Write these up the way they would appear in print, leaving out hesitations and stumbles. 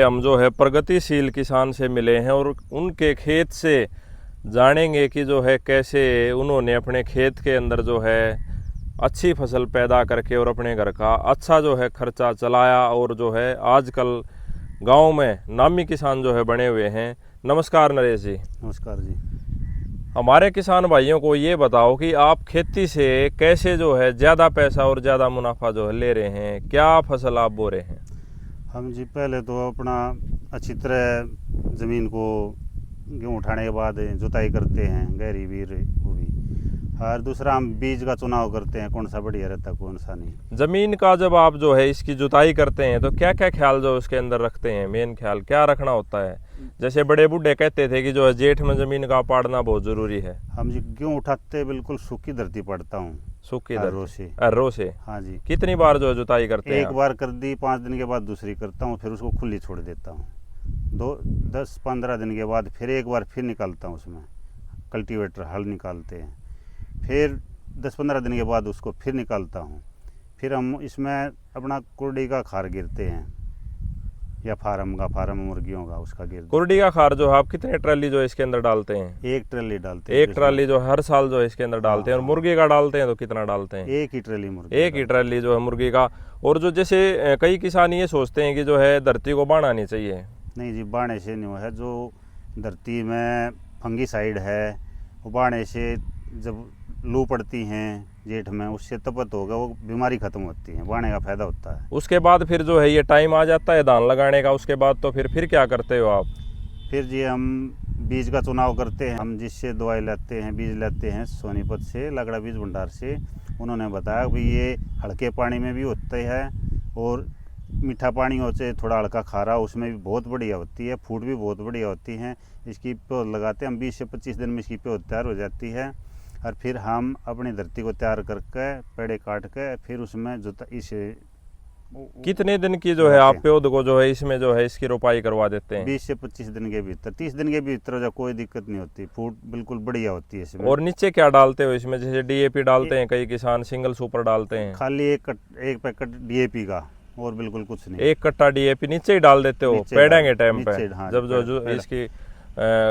हम जो है प्रगतिशील किसान से मिले हैं और उनके खेत से जानेंगे कि जो है कैसे उन्होंने अपने खेत के अंदर जो है अच्छी फसल पैदा करके और अपने घर का अच्छा जो है खर्चा चलाया और जो है आजकल गांव में नामी किसान जो है बने हुए हैं। नमस्कार नरेश जी। नमस्कार जी। हमारे किसान भाइयों को ये बताओ कि आप खेती से कैसे जो है ज़्यादा पैसा और ज़्यादा मुनाफा जो है ले रहे हैं, क्या फसल आप बो रहे हैं? हम जी पहले तो अपना अच्छी तरह ज़मीन को गेहूँ उठाने के बाद जुताई करते हैं, गहरी बीर वो भी, और दूसरा हम बीज का चुनाव करते हैं, कौन सा बढ़िया रहता कौन सा नहीं। ज़मीन का जब आप जो है इसकी जुताई करते हैं तो क्या क्या ख्याल जो उसके अंदर रखते हैं? मेन ख्याल क्या रखना होता है? जैसे बड़े बूढ़े कहते थे कि जो है जेठ में ज़मीन का पाड़ना बहुत ज़रूरी है। हम जी गेहूँ उठाते बिल्कुल सूखी धरती पड़ता हूँ, सूखी अर्रों से। अर्रों से? हाँ जी। कितनी बार जो है जुताई करते हैं? एक बार कर दी, 5 दिन के बाद दूसरी करता हूँ, फिर उसको खुली छोड़ देता हूँ। 10-15 दिन के बाद फिर एक बार फिर निकालता हूँ, उसमें कल्टीवेटर हल निकालते हैं, फिर 10-15 दिन के बाद उसको फिर निकालता हूँ। फिर हम इसमें अपना कुर्डी का खार गिरते हैं या फार्म मुर्गियों का उसका गिरते। कुर्डी का खार जो है आप कितने ट्राली जो है इसके अंदर डालते हैं? एक ट्राली डालते हैं। एक ट्राली जो हर साल जो है इसके अंदर डालते हैं। और मुर्गी का डालते हैं तो कितना डालते हैं? एक ही ट्राली मुर्गी। एक ही ट्राली जो है मुर्गी का। और जो जैसे कई किसान ये सोचते हैं कि जो है धरती को बाढ़ना नहीं चाहिए। नहीं जी, बाढ़ने से नहीं है। जो धरती में फंगीसाइड है वो बाढ़ने से जब लू पड़ती हैं जेठ में, उससे तपत होगा, वो बीमारी खत्म होती है, बाढ़ने का फायदा होता है। उसके बाद फिर जो है ये टाइम आ जाता है धान लगाने का, उसके बाद तो फिर क्या करते हो आप? फिर जी हम बीज का चुनाव करते हैं। हम जिससे दवाई लेते हैं, बीज लेते हैं सोनीपत से, लगड़ा बीज भंडार से। उन्होंने बताया कि ये हल्के पानी में भी होते हैं और मीठा पानी होते थोड़ा हल्का खारा, उसमें भी बहुत बढ़िया होती है, फूट भी बहुत बढ़िया होती हैं। इसकी पौध लगाते हैं हम, 20 से 25 दिन में इसकी पौध तैयार हो जाती है। और फिर हम अपनी धरती को तैयार करके पेड़े काट के फिर उसमें कितने दिन की जो है आप पौध को जो है इसमें जो है इसकी रोपाई करवा देते हैं? 20 से 25 दिन के भीतर, 30 दिन के भीतर जो कोई दिक्कत नहीं होती, फूट बिल्कुल बढ़िया होती है इसमें। और नीचे क्या डालते हो इसमें? जैसे डीएपी डालते हैं कई किसान, सिंगल सुपर डालते हैं। खाली एक पैकेट डीएपी का और बिल्कुल कुछ नहीं। एक कट्टा डीएपी नीचे ही डाल देते हो पेड़े के टाइम पे? हाँ, जब जो इसकी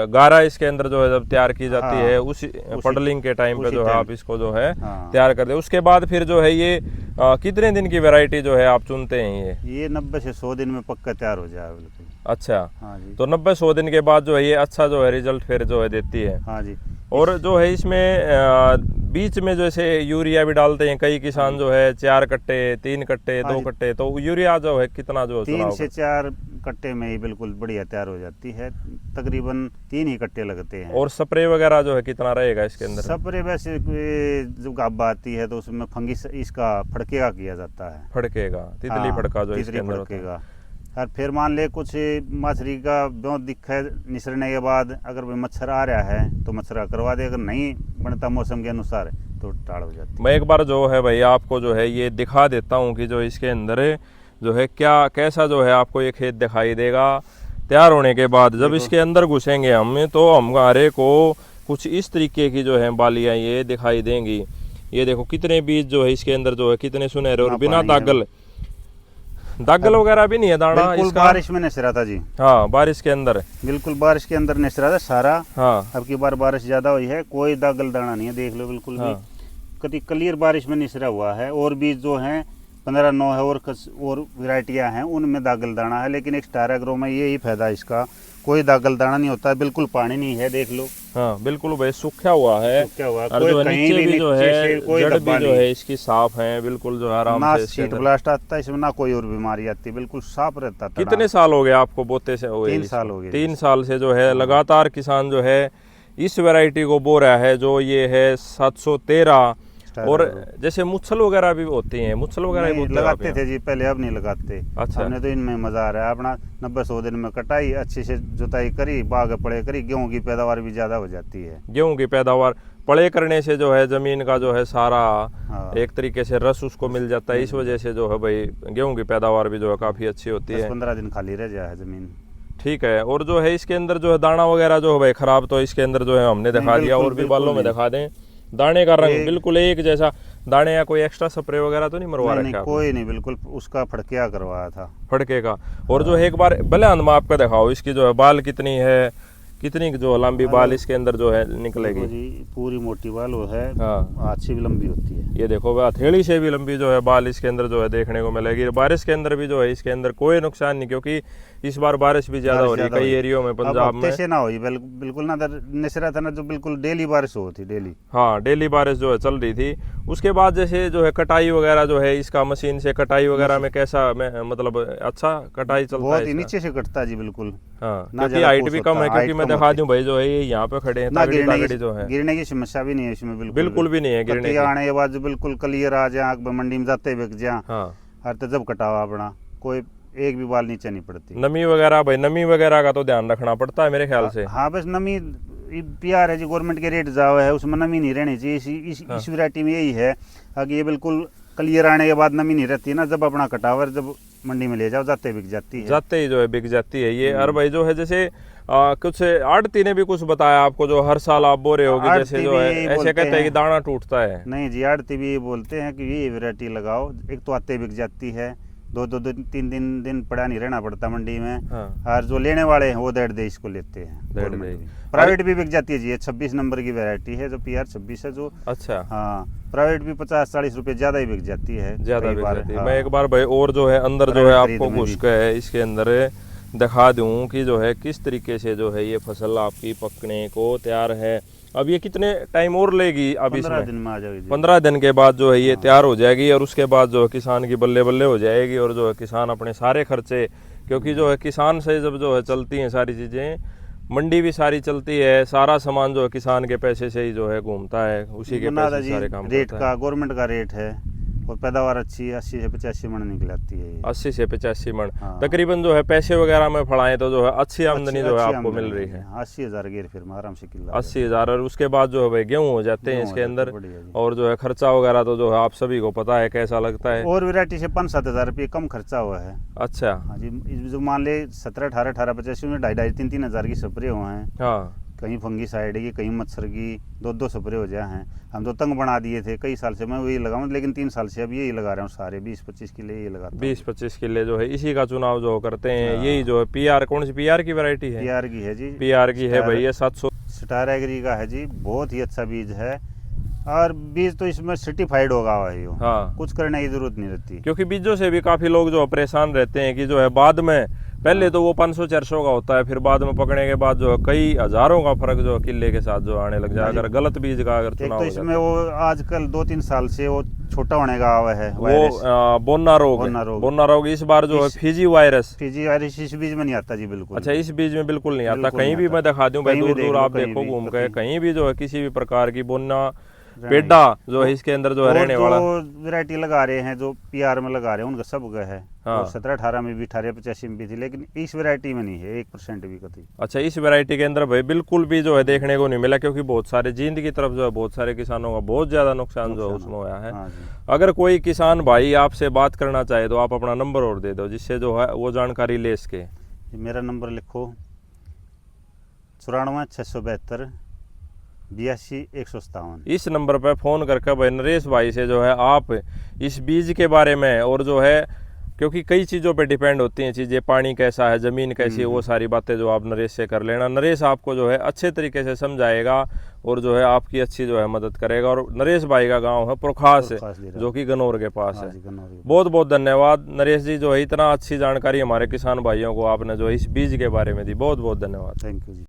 गारा इसके अंदर जो है जब तैयार की जाती है उसी पडलिंग के टाइम पे जो है आप इसको जो है तैयार करते हैं। उसके बाद फिर जो है ये कितने दिन की वैरायटी जो है आप चुनते हैं? ये 90 से 100 दिन में पक्का तैयार हो जाए बिल्कुल। अच्छा। हाँ जी। तो 90-100 दिन के बाद जो है ये अच्छा जो है रिजल्ट फिर जो है देती है। हाँ जी। और जो है इसमें बीच में जैसे यूरिया भी डालते हैं कई किसान, जो है 4 कट्टे, 3 कट्टे, 2 कट्टे, तो यूरिया जो है कितना जो 3 से 4 कट्टे में ही बिल्कुल बढ़िया तैयार हो जाती है। तकरीबन 3 ही कट्टे लगते हैं। और स्प्रे वगैरह जो है कितना रहेगा इसके अंदर? स्प्रे वैसे जब गाब आती है तो उसमें फंगिस इसका फड़के का किया जाता है। फड़केगा, तितली फड़का जो इसके अंदर फड़केगा। और फिर मान ले कुछ मछली का ब्यों दिखे निसरने के बाद अगर कोई मच्छर आ रहा है तो मच्छर करवा दे, अगर नहीं बनता मौसम के अनुसार तो टाड़ हो जाती है। मैं एक बार जो है भाई आपको जो है ये दिखा देता हूँ कि जो इसके अंदर जो है कैसा जो है आपको ये खेत दिखाई देगा तैयार होने के बाद। जब इसके अंदर घुसेंगे हम तो हमारे को कुछ इस तरीके की जो है बालियाँ ये दिखाई देंगी। ये देखो कितने बीज जो है इसके अंदर जो है कितने सुनहरे और बिना दागल वगैरह भी नहीं है दाना इसका। बारिश में निसरा था जी। हाँ, बारिश के अंदर बिल्कुल बारिश के अंदर निसरा था सारा। हाँ, अब की बार बारिश ज्यादा हुई है, कोई दागल दाना नहीं है, देख लो बिल्कुल भी। कभी क्लियर बारिश में निसरा हुआ है। और बीज जो हैं 15-9 है और वैरायटियां हैं उनमें दागल दाना है, लेकिन एक स्टार एग्रो में यही फायदा है इसका, कोई दागल दाना नहीं होता है, बिल्कुल पानी नहीं है, देख लो। हाँ बिल्कुल भाई सूखा हुआ है। और जो नीचे भी जो है जड़ भी जो है इसकी साफ है, बिल्कुल जो है आराम से। ना शीट ब्लास्ट आता है इसमें, ना कोई और बीमारी आती, बिल्कुल साफ रहता है। कितने साल हो गए आपको बोते से? 3 साल हो गए। 3 साल से जो है लगातार किसान जो है इस वैरायटी को बो रहा है, जो ये है 713। और जैसे मुच्छल वगैरह भी होती हैं, मुच्छल वगैरह भी लगाते थे जी पहले, अब नहीं लगाते। अच्छा। हमने तो इनमें मजा आ रहा है। अपना 90-100 दिन में कटाई, अच्छे से जुताई करी, बाग पड़े करी, गेहूं की पैदावार भी ज्यादा हो जाती है। गेहूं की पैदावार पड़े करने से जो है जमीन का जो है सारा एक तरीके से रस उसको मिल जाता है, इस वजह से जो है भाई गेहूं की पैदावार भी जो है काफी अच्छी होती है। 10-15 दिन खाली रह जाए जमीन। ठीक है। और जो है इसके अंदर जो है दाना वगैरह जो है भाई खराब तो इसके अंदर जो है हमने दिखा दिया, और भी बालों में दिखा दें। दाने का रंग बिल्कुल एक जैसा, दाने या कोई एक्स्ट्रा स्प्रे वगैरह तो नहीं मरवा नहीं, रखे नहीं, आपने? कोई नहीं, बिल्कुल उसका फड़किया करवाया था। फड़के का। और जो है एक बार भले अंदमा आपका दिखाओ, इसकी जो है बाल कितनी है, कितनी जो लंबी बाल इसके अंदर जो है निकलेगी? देखो जी, पूरी मोटी बाल वो है, हाँ, अच्छी भी लंबी होती है। ये देखो हथेली से भी लंबी जो है बाल इसके अंदर जो है देखने को मिलेगी। बारिश के अंदर भी जो है इसके अंदर कोई नुकसान नहीं, क्योंकि इस बार बारिश भी ज्यादा हो रही है कई एरियो में पंजाब में। से ना हुई बिल्कुल ना, नशरा था ना, जो बिल्कुल डेली बारिश होती डेली। हाँ, डेली बारिश जो है चल रही थी। उसके बाद जैसे जो है कटाई वगैरह जो है इसका मशीन से कटाई वगैरह में कैसा मतलब अच्छा कटाई चलता बहुत है ही इसका? नीचे से कटता है जी, बिल्कुल। हाँ, ना क्योंकि ज्यादा हाइट पुश भी होता कम है, है, क्योंकि हाइट मैं कम दिखा होती दूं भाई जो है ये यहाँ पे खड़े हैं, ना तगड़ी तगड़ी जो है। गिरने की समस्या भी नहीं है इसमें, बिल्कुल भी नहीं है गिरने कत्ती की। आने के बाद जो बिल्कुल क्लियर आ जाए, आग मंडी में जाते बिक जाए, हाँ, हर तो जब कटावा अपना कोई एक भी बाल नीचे नहीं पड़ती। नमी वगैरह भाई, नमी वगैरह का तो ध्यान रखना पड़ता है मेरे ख्याल से। हाँ, बस नमी पीआर है जी, गवर्नमेंट के रेट जाओ है, उसमें नमी नहीं रहनी चाहिए। इस वैरायटी में यही है कि ये बिल्कुल क्लियर आने के बाद नमी नहीं रहती ना, जब अपना कटावर जब मंडी में ले जाओ जाते बिक जाती है, जाते ही जो है बिक जाती है ये। और भाई जो है जैसे कुछ आड़ती ने भी कुछ बताया आपको, जो हर साल आप बोरे होगे जैसे जो है, ऐसे कहते हैं कि दाना टूटता है। नहीं जी, आड़ती भी ये बोलते हैं कि ये वैरायटी लगाओ, एक तो आते बिक जाती है, दो तीन दिन पड़ा नहीं रहना पड़ता मंडी में। हाँ, और जो लेने वाले हैं वो 1.5 इसको लेते हैं। डेढ़ गवर्नमेंट दे। भी। प्राइवेट भी बिक जाती है जी, ये 26 नंबर की वैरायटी है, जो PR 26 है जो। अच्छा, हाँ, प्राइवेट भी 50-40 रुपए ज्यादा ही बिक जाती है, ज्यादा कई बिक बार। जाती है। हाँ। मैं एक बार भाई और जो है अंदर जो है प्राइवेट खरीद आपको में घुस भी। के इसके अंदर दिखा दूं कि जो है किस तरीके से जो है ये फसल आपकी पकने को तैयार है। अब ये कितने टाइम और लेगी? अब 15 इसमें दिन में आ जाएगी जी। 15 दिन के बाद जो है ये तैयार हो जाएगी, और उसके बाद जो है किसान की बल्ले बल्ले हो जाएगी, और जो है किसान अपने सारे खर्चे, क्योंकि जो है किसान से जब जो है चलती हैं सारी चीज़ें, मंडी भी सारी चलती है, सारा सामान जो है किसान के पैसे से ही जो है घूमता है, उसी के मुनादा पैसे से जी, सारे काम रेट करता है। का गवर्नमेंट का रेट है, और पैदावार अच्छी है, 80 से 85 मन निकल आती है ये। 80 से 85 मन हाँ। तकरीबन जो है पैसे वगैरह में फड़ाएं तो जो है अच्छी आमदनी जो है अच्छी आपको मिल आमदनी रही है। 80,000 गेर फिर में आराम से किलो। 80,000। और उसके बाद जो है भाई गेहूँ हो जाते हैं गेहूं इसके हो अंदर, जाते हैं, बढ़िया जी। और जो है खर्चा वगैरह तो जो है आप सभी को पता है कैसा लगता है। और वैरायटी से 5-7 हज़ार रुपये कम खर्चा हुआ है। अच्छा, हाँ जी, जो मान ले 17-18-85 में 2,500-3,000 हज़ार की स्प्रे हुए हैं, हाँ, कहीं फंगी साइड की, कहीं मच्छर की, 2 स्प्रे हो जाए हैं। हम तो तंग बना दिए थे कई साल से, मैं वही लगाऊं, लेकिन 3 साल से अब यही लगा रहा हूँ, सारे 20-25 किले यही लगाता हूँ। 20-25 किले जो है इसी का चुनाव जो करते हैं। हाँ। यही जो है PR, कौन सी PR की वैरायटी है? PR की है जी। PR की है भाई, ये 700। स्टार एग्री का है जी, बहुत ही अच्छा बीज है, और बीज तो इसमें सर्टिफाइड होगा भाई, हाँ, कुछ करने की जरूरत नहीं रहती। क्योंकि बीजों से भी काफी लोग जो है परेशान रहते हैं कि जो है बाद में, पहले तो वो 500-400 का होता है, फिर बाद में पकड़ने के बाद जो है कई हजारों का फर्क जो है किले के साथ जो आने लग जाए, अगर गलत बीज का अगर एक चुनाव तो हो इसमें जाता है। वो आजकल 2-3 साल से वो छोटा होने का आवा है वो वायरस, बोन्ना रोग बोन्ना है। रोग। बोन्ना रोग इस बार जो है फिजी वायरस। फिजी वायरस इस बीज में नहीं आता जी, बिल्कुल। अच्छा, इस बीज में बिल्कुल नहीं आता। बिल्कुल कहीं नहीं भी आता। मैं दिखा दूं भाई, कहीं भी दूर देख दूर लो, आप कहीं देखो भी, घूम के, कहीं। कहीं भी जो है किसी भी प्रकार की बोन्ना पेड्डा जो है इसके अंदर जो है रहने वाला। वैरायटी लगा रहे हैं जो PR में लगा रहे हैं, उनका सब का है। हाँ। और 17-18 में भी 18-85 में भी थी, लेकिन इस वैरायटी में नहीं है, 1% भी कती। अच्छा, इस वैरायटी के अंदर भाई बिल्कुल भी जो है देखने को नहीं मिला, क्योंकि बहुत सारे जींद की तरफ जो है बहुत सारे किसानों का बहुत ज्यादा नुकसान जो है उसमें हुआ है। हाँ जी। अगर कोई किसान भाई आपसे बात करना चाहे तो आप अपना नंबर और दे दो, जिससे जो है वो जानकारी ले सके। ये मेरा नंबर लिखो, 94 672 82 157। इस नंबर पर फ़ोन करके भाई नरेश भाई से जो है आप इस बीज के बारे में, और जो है क्योंकि कई चीज़ों पे डिपेंड होती हैं चीज़ें, पानी कैसा है, ज़मीन कैसी है, वो सारी बातें जो आप नरेश से कर लेना। नरेश आपको जो है अच्छे तरीके से समझाएगा, और जो है आपकी अच्छी जो है मदद करेगा। और नरेश भाई का गांव है पुरखास, जो कि गनौर के पास है। बहुत बहुत धन्यवाद नरेश जी, जो है इतना अच्छी जानकारी हमारे किसान भाइयों को आपने जो है इस बीज के बारे में दी। बहुत बहुत धन्यवाद। Thank you ji.